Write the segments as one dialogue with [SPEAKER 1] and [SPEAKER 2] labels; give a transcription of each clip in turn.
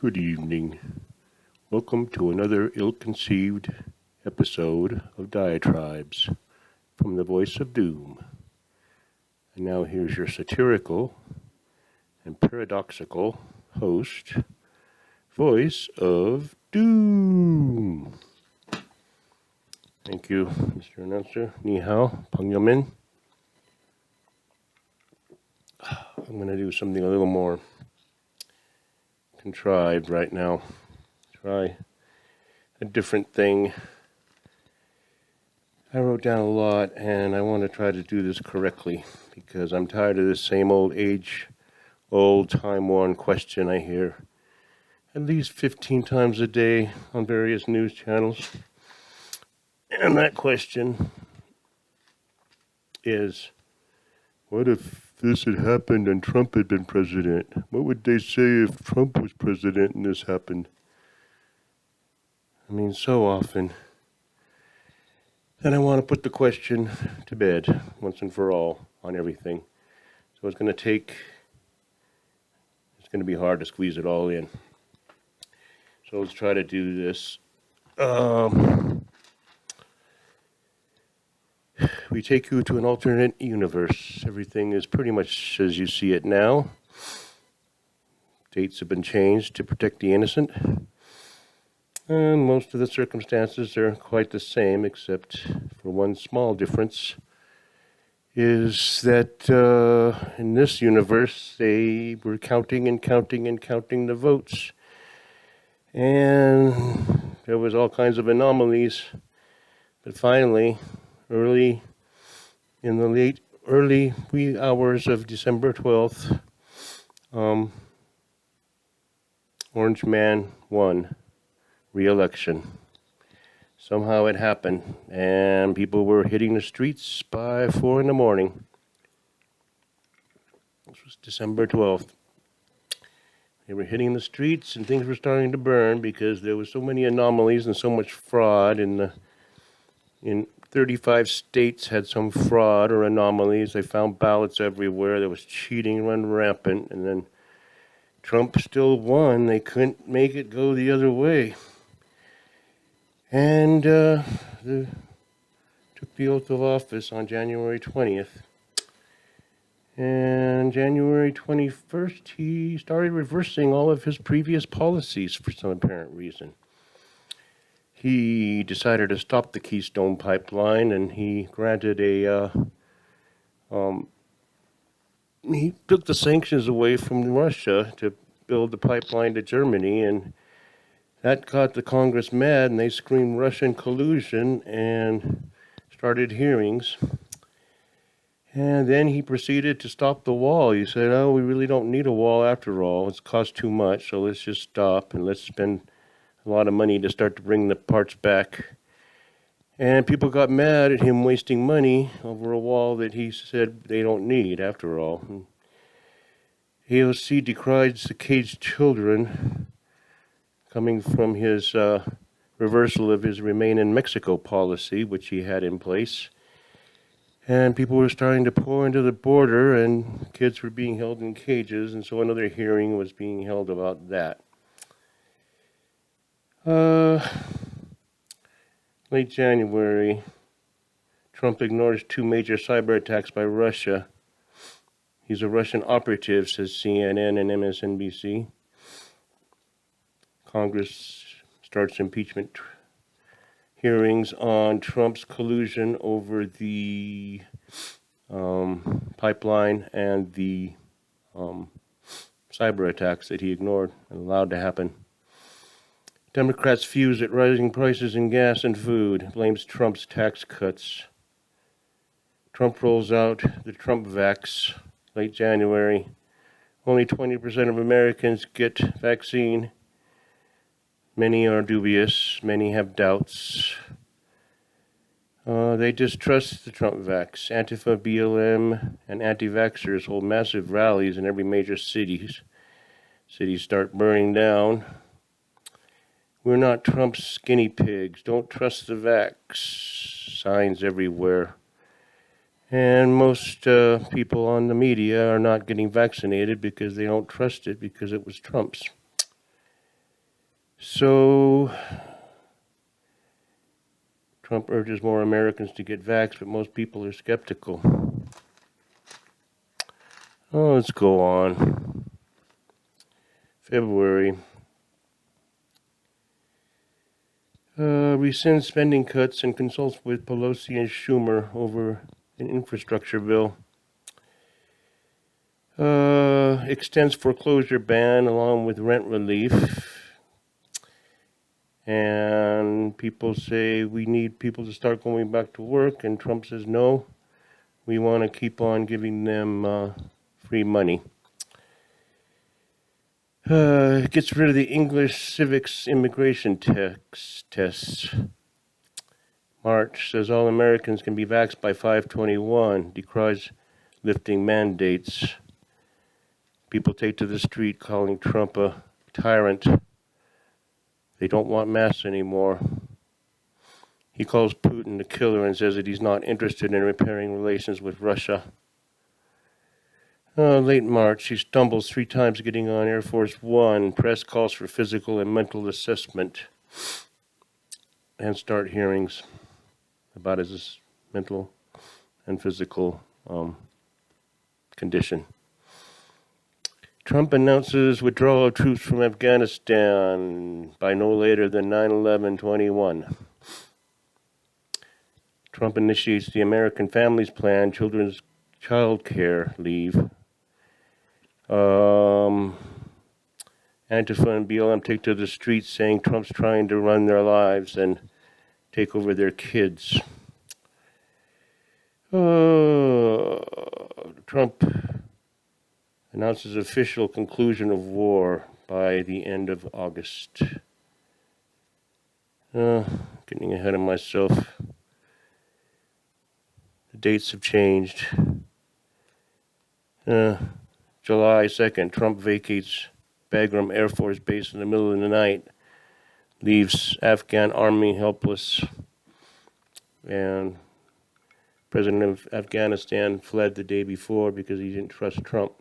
[SPEAKER 1] Good evening. Welcome to another ill-conceived episode of Diatribes from the Voice of Doom. And now here's your satirical and paradoxical host, Voice of Doom. Thank you, Mr. Announcer. Ni hao, Pangyomin. I'm going to do something a little more contrived right now. Try a different thing. I wrote down a lot, and I want to try to do this correctly because I'm tired of this same old time-worn question I hear at least 15 times a day on various news channels. And that question is, what if this had happened and Trump had been president? What would they say if Trump was president and this happened? I mean, so often. And I want to put the question to bed once and for all on everything. So it's going to be hard to squeeze it all in. So let's try to do this. We take you to an alternate universe. Everything is pretty much as you see it now. Dates have been changed to protect the innocent. And most of the circumstances are quite the same, except for one small difference, is that in this universe they were counting the votes. And there was all kinds of anomalies. But finally, early wee hours of December 12th, Orange Man won re-election. Somehow it happened, and people were hitting the streets by 4 in the morning. This was December 12th. They were hitting the streets, and things were starting to burn because there was so many anomalies and so much fraud. In 35 states had some fraud or anomalies. They found ballots everywhere. There was cheating run rampant, and then Trump still won. They couldn't make it go the other way. And took the oath of office on January 20th. And January 21st, he started reversing all of his previous policies for some apparent reason. He decided to stop the Keystone Pipeline, and he granted he took the sanctions away from Russia to build the pipeline to Germany, and that got the Congress mad, and they screamed Russian collusion and started hearings. And then he proceeded to stop the wall. He said, oh, we really don't need a wall after all. It's cost too much, so let's just stop and let's spend a lot of money to start to bring the parts back. And people got mad at him wasting money over a wall that he said they don't need after all. And AOC decried the caged children coming from his reversal of his Remain in Mexico policy, which he had in place. And people were starting to pour into the border, and kids were being held in cages, and so another hearing was being held about that. Late January, Trump ignores 2 major cyber attacks by Russia. He's a Russian operative, says CNN and MSNBC. Congress starts impeachment hearings on Trump's collusion over the pipeline and the cyber attacks that he ignored and allowed to happen. Democrats fuse at rising prices in gas and food, blames Trump's tax cuts. Trump rolls out the Trump vax late January. Only 20% of Americans get vaccine. Many are dubious. Many have doubts. They distrust the Trump vax. Antifa, BLM, and anti-vaxxers hold massive rallies in every major city. Cities start burning down. We're not Trump's guinea pigs. Don't trust the vax. Signs everywhere. And most people on the media are not getting vaccinated because they don't trust it because it was Trump's. So Trump urges more Americans to get vaxxed, but most people are skeptical. Oh, let's go on. February. Rescinds spending cuts and consults with Pelosi and Schumer over an infrastructure bill. Extends foreclosure ban along with rent relief. And people say we need people to start going back to work, and Trump says no, we want to keep on giving them free money. Gets rid of the English civics immigration tests. March says all Americans can be vaxxed by 5/21, decries lifting mandates. People take to the street calling Trump a tyrant. They don't want masks anymore. He calls Putin a killer and says that he's not interested in repairing relations with Russia. Late March, he stumbles 3 times getting on Air Force One. Press calls for physical and mental assessment and start hearings about his mental and physical condition. Trump announces withdrawal of troops from Afghanistan by no later than 9/11/21. Trump initiates the American Families Plan, children's child care leave. Antifa and BLM take to the streets saying Trump's trying to run their lives and take over their kids. Trump announces official conclusion of war by the end of August. Getting ahead of myself. The dates have changed. July 2nd, Trump vacates Bagram Air Force Base in the middle of the night, leaves Afghan army helpless, and President of Afghanistan fled the day before because he didn't trust Trump.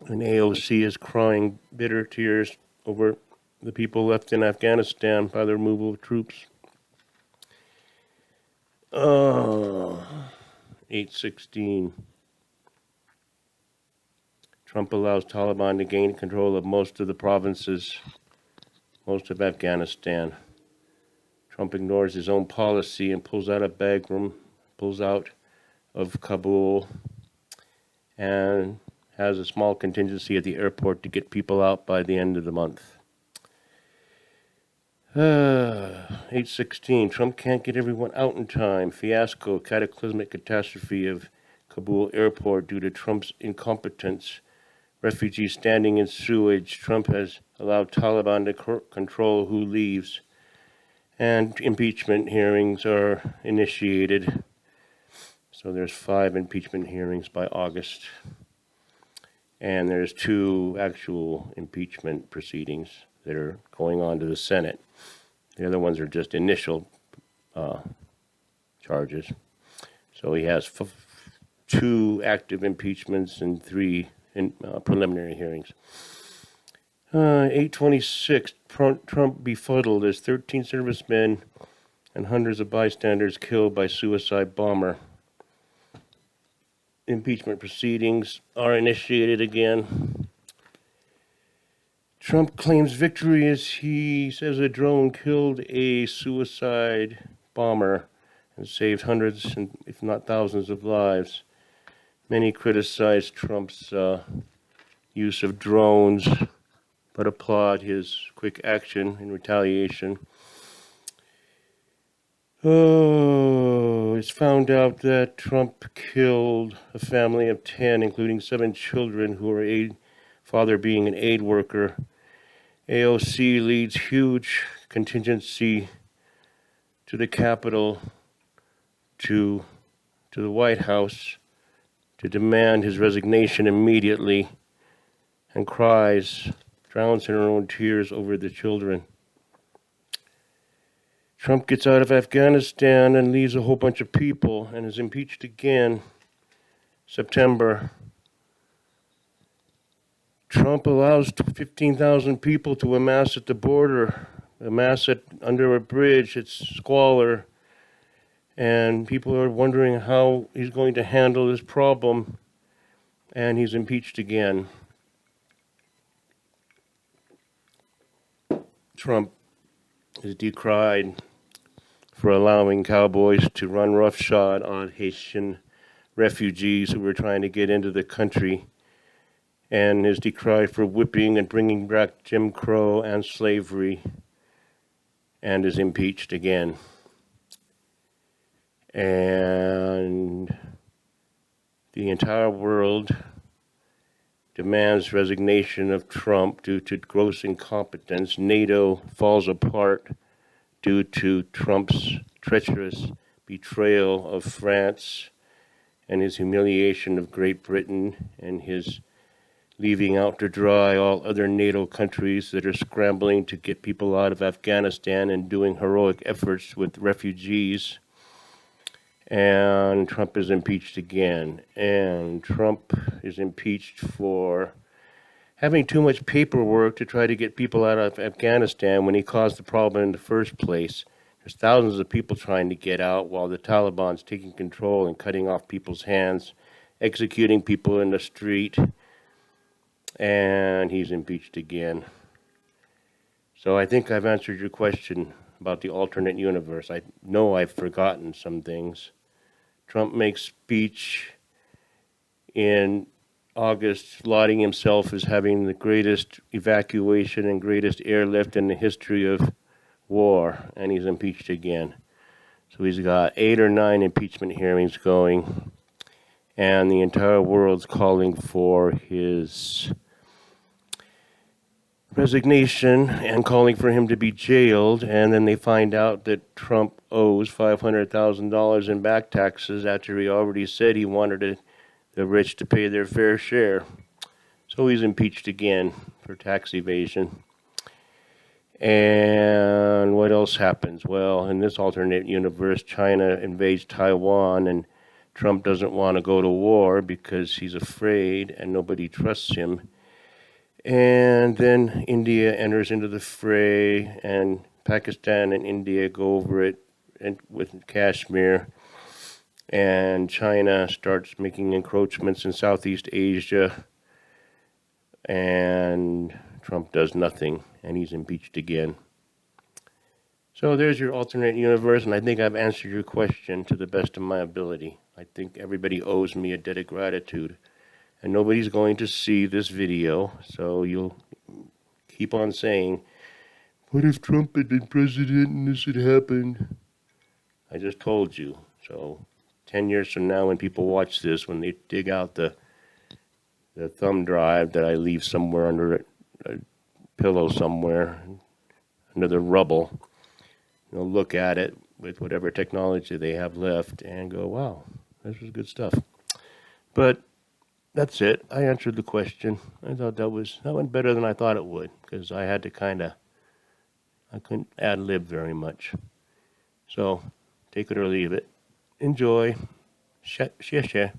[SPEAKER 1] And AOC is crying bitter tears over the people left in Afghanistan by the removal of troops. 8/16. Trump allows Taliban to gain control of most of the provinces, most of Afghanistan. Trump ignores his own policy and pulls out of Bagram, pulls out of Kabul, and has a small contingency at the airport to get people out by the end of the month. 8/16. Trump can't get everyone out in time. Fiasco, cataclysmic catastrophe of Kabul airport due to Trump's incompetence. Refugees standing in sewage. Trump has allowed Taliban to control who leaves. And impeachment hearings are initiated. So there's 5 impeachment hearings by August. And there's 2 actual impeachment proceedings that are going on to the Senate. The other ones are just initial charges. So he has 2 active impeachments and 3 preliminary hearings. 8/26, Trump befuddled as 13 servicemen and hundreds of bystanders killed by suicide bomber. Impeachment proceedings are initiated again. Trump claims victory as he says a drone killed a suicide bomber and saved hundreds, if not thousands, of lives. Many criticize Trump's use of drones, but applaud his quick action in retaliation. It's found out that Trump killed a family of 10, including 7 children who were father being an aid worker. AOC leads huge contingency to the Capitol, to the White House, to demand his resignation immediately, and drowns in her own tears over the children. Trump gets out of Afghanistan and leaves a whole bunch of people and is impeached again. September. Trump allows 15,000 people to amass at the border, amass it under a bridge. It's squalor. And people are wondering how he's going to handle this problem. And he's impeached again. Trump is decried for allowing cowboys to run roughshod on Haitian refugees who were trying to get into the country, and is decried for whipping and bringing back Jim Crow and slavery, and is impeached again. And the entire world demands resignation of Trump due to gross incompetence. NATO falls apart due to Trump's treacherous betrayal of France and his humiliation of Great Britain and his leaving out to dry all other NATO countries that are scrambling to get people out of Afghanistan and doing heroic efforts with refugees. And Trump is impeached again. And Trump is impeached for having too much paperwork to try to get people out of Afghanistan when he caused the problem in the first place. There's thousands of people trying to get out while the Taliban's taking control and cutting off people's hands, executing people in the street, and he's impeached again. So I think I've answered your question about the alternate universe. I know I've forgotten some things. Trump makes speech in August lauding himself as having the greatest evacuation and greatest airlift in the history of war, and he's impeached again. So he's got 8 or 9 impeachment hearings going, and the entire world's calling for his resignation and calling for him to be jailed. And then they find out that Trump owes $500,000 in back taxes after he already said he wanted the rich to pay their fair share. So he's impeached again for tax evasion. And what else happens? Well, in this alternate universe, China invades Taiwan, and Trump doesn't want to go to war because he's afraid and nobody trusts him. And then India enters into the fray, and Pakistan and India go over it with Kashmir. And China starts making encroachments in Southeast Asia. And Trump does nothing, and he's impeached again. So there's your alternate universe, and I think I've answered your question to the best of my ability. I think everybody owes me a debt of gratitude. And nobody's going to see this video, so you'll keep on saying, what if Trump had been president and this had happened? I just told you. So 10 years from now, when people watch this, when they dig out the thumb drive that I leave somewhere under a pillow somewhere, under the rubble, they'll look at it with whatever technology they have left and go, wow, this was good stuff. But that's it. I answered the question. I thought that went better than I thought it would, because I had to I couldn't ad-lib very much. So take it or leave it. Enjoy. Share.